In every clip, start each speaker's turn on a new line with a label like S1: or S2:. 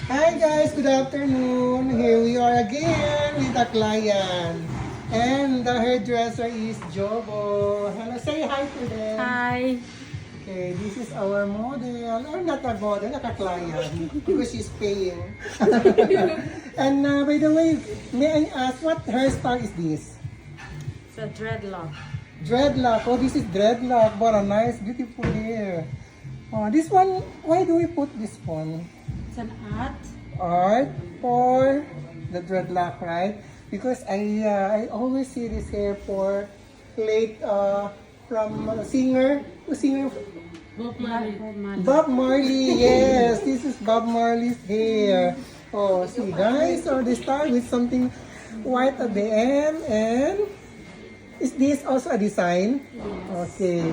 S1: Hi guys, good afternoon. Here we are again with a client. And the hairdresser is Jobo. Hello, say hi to them.
S2: Hi.
S1: Okay, this is our model. Or not a model, like a client. Because she's paying. And by the way, may I ask what hairstyle is this?
S2: It's a dreadlock.
S1: Dreadlock. Oh, this is dreadlock. What a nice, beautiful hair. Oh, this one, why do we put this one?
S2: It's an art.
S1: Art for the dreadlock, right? Because I always see this hair for late from singer
S2: Bob Marley.
S1: Bob Marley. Yes, this is Bob Marley's hair. Oh, see guys, so they start with something white at the end, and is this also a design? Okay,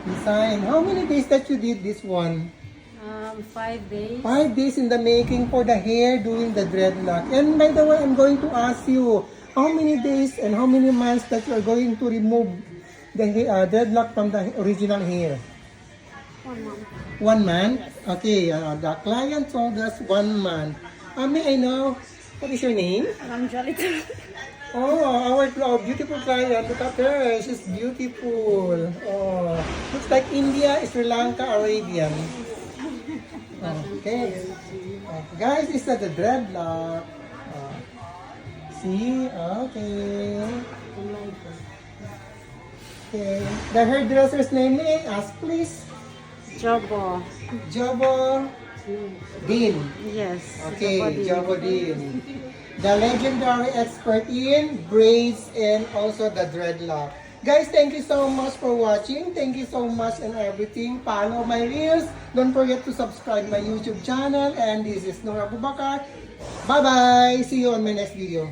S1: design. How many days that you did this one?
S2: 5 days.
S1: 5 days in the making for the hair doing the dreadlock. And by the way, I'm going to ask you, how many days and how many months that you are going to remove the dreadlock from the original hair?
S2: 1 month.
S1: 1 month? Okay, the client told us 1 month. May I know, what is your name?
S2: I'm Jolly.
S1: Oh, our beautiful client. Look at her. She's beautiful. Oh, looks like India, Sri Lanka, Arabian. Okay. Guys, this is the dreadlock. See? Okay. Okay. The hairdresser's name, may I ask, please?
S2: Jobo.
S1: Jobo Dean.
S2: Yes.
S1: Okay, Jobo Dean. The legendary expert in braids and also the dreadlock. Guys, thank you so much for watching. Thank you so much and everything. Follow my reels. Don't forget to subscribe my YouTube channel. And this is Noor Abubakar. Bye-bye. See you on my next video.